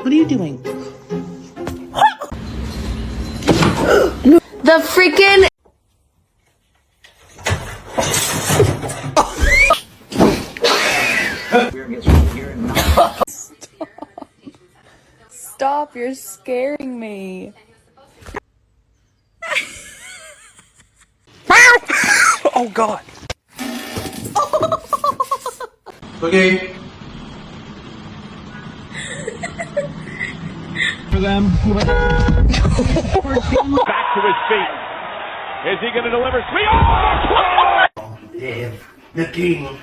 What are you doing? The freaking... Stop, you're scaring me. Oh God. Okay. For them. Back to his feet. Is he going to deliver? Sweet. Oh! Live the king.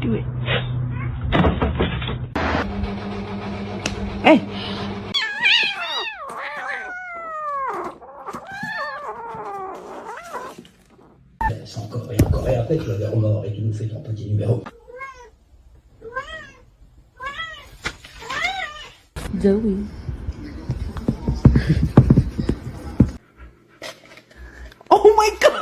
Do it. Hey. Encore et encore, et après tu vas vers Romor et tu nous fais ton petit numéro. Zoe. Oh my God.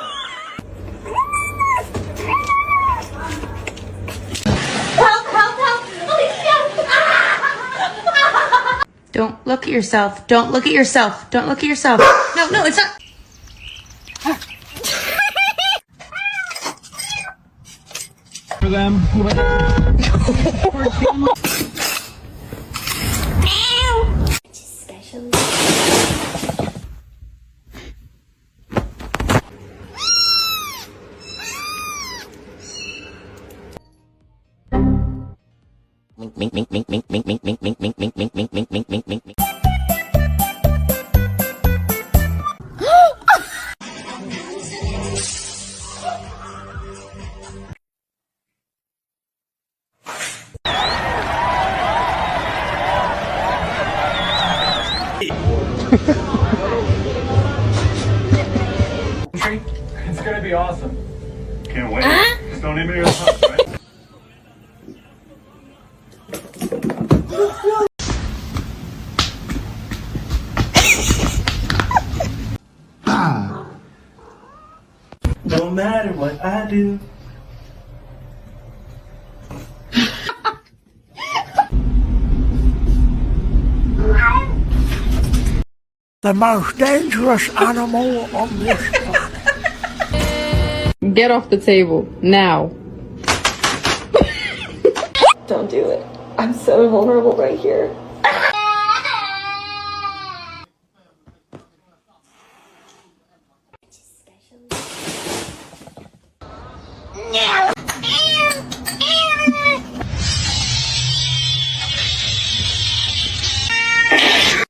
Don't look at yourself. Don't look at yourself. Don't look at yourself. No, no, it's not. For them. Mink, mink, mink, mink, mink, mink, mink, mink, mink, mink, mink, mink, mink, mink, mink, mink, mink. It's gonna be awesome. Can't wait. Just don't even hear the house, right? No matter what I do. The most dangerous animal on this planet. Get off the table. Now. Don't do it. I'm so vulnerable right here.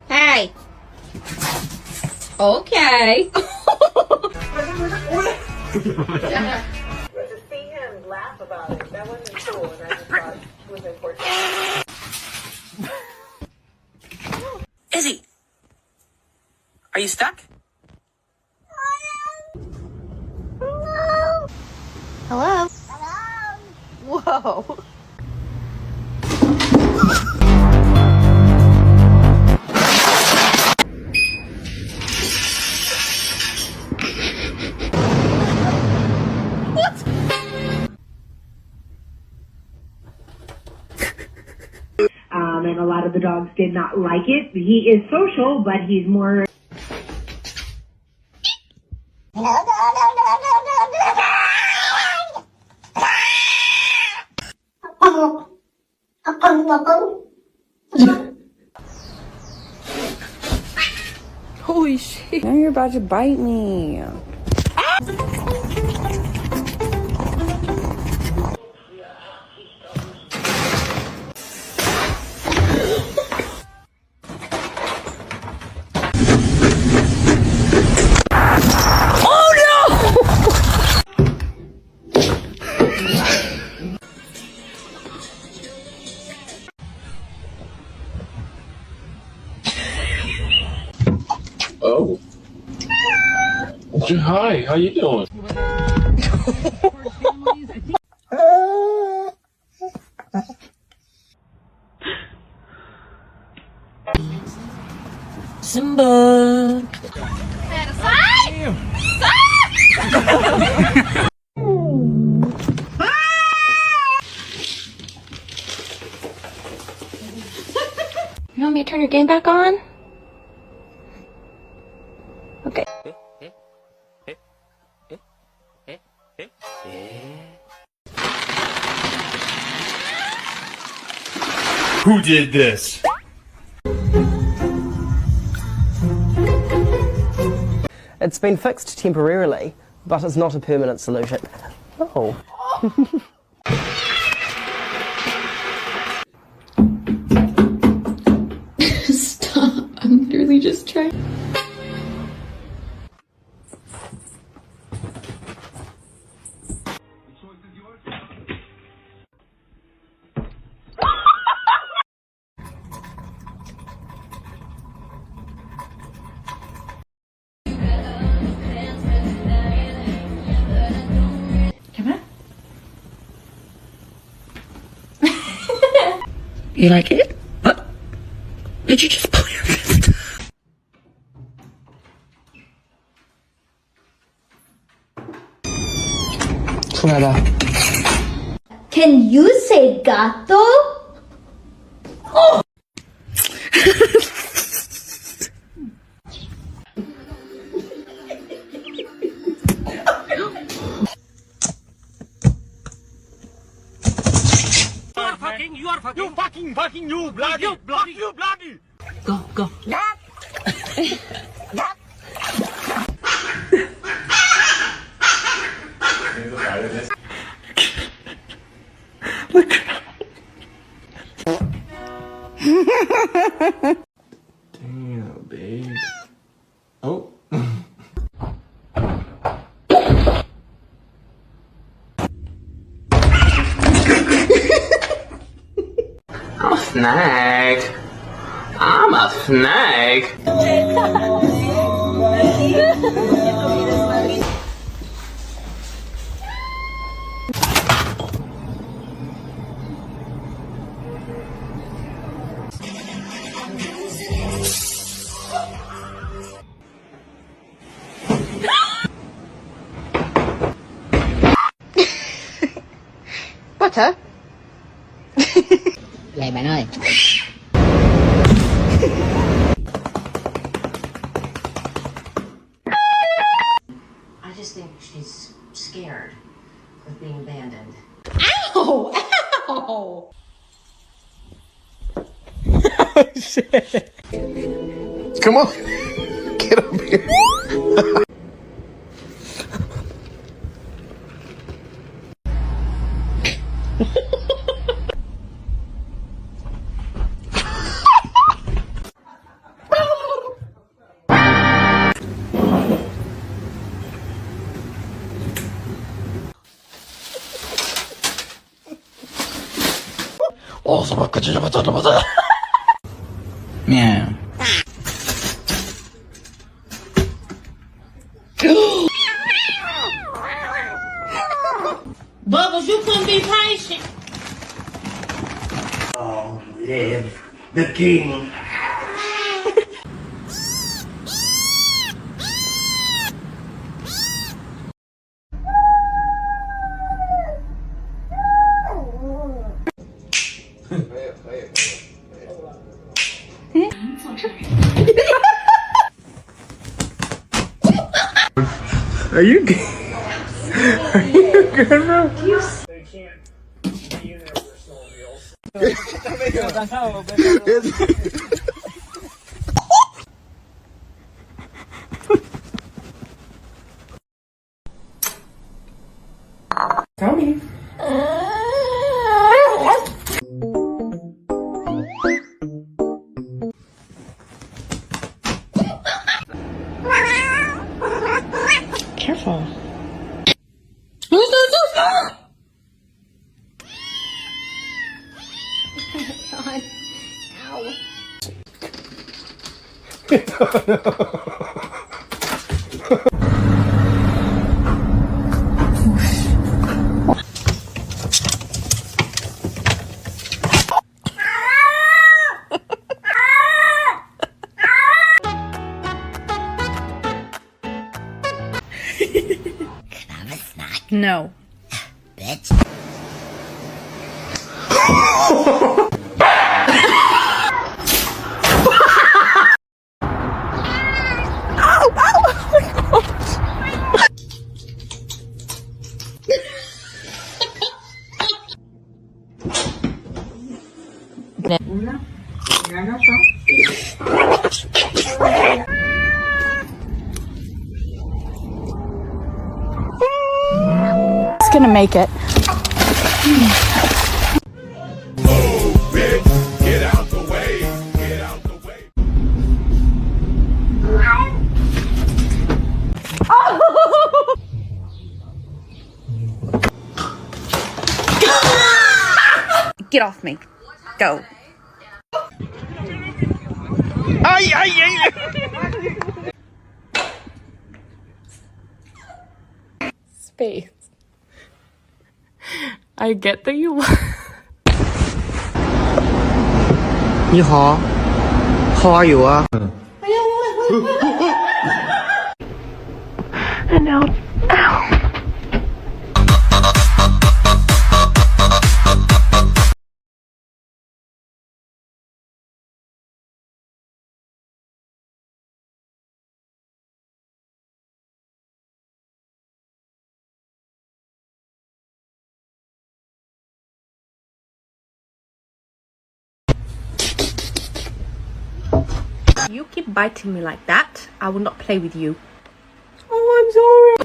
Hey. Okay. To see him laugh about it, that wasn't cool, and I just thought it was important. Izzy, are you stuck? Hello? Whoa. And a lot of the dogs did not like it. He is social, but he's more... Holy shit. Now you're about to bite me. Oh. Hi, how you doing? Simba. your game back on? Okay. Who did this? It's been fixed temporarily, but it's not a permanent solution. Oh. Stop. I'm literally just trying. You like it? What? Did you just pull your fist? Can you say gato? Oh. You bloody! Go. Look. Damn, babe. Oh. I'm a snag. I'm a snag. Butter? Vậy bạn ơi. I just think she's scared of being abandoned. Ow! Ow! Oh shit. Come on. Get up here. Meow. Bubbles, you couldn't be patient. Long live the king. Are you good? Are you good, bro? They can't be in there with their small meals. Tony. Careful. God. Ow. No. Bitch. make it. Get out the way. Get out the way. Get off me. Go. Space. I get that you. 你好，How are you 啊？ And now, ow. You keep biting me like that, I will not play with you. Oh, I'm sorry.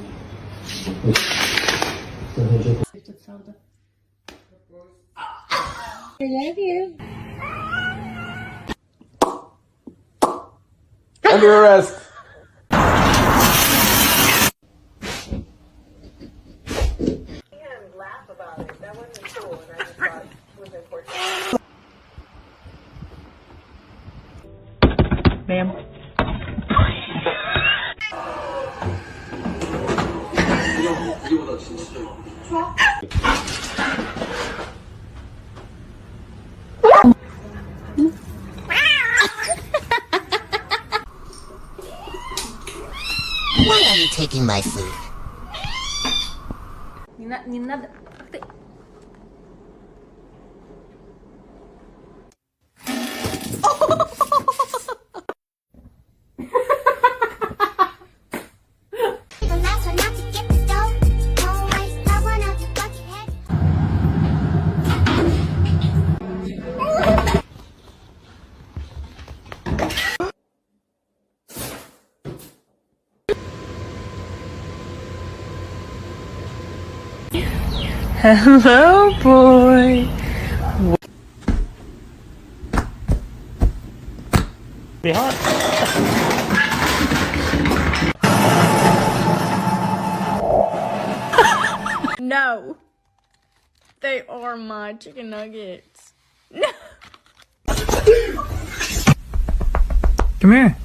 I love you. Under arrest. Ma'am. Why are you taking my food? Не надо. Hello, boy. Be hot. No. They are my chicken nuggets. No. Come here.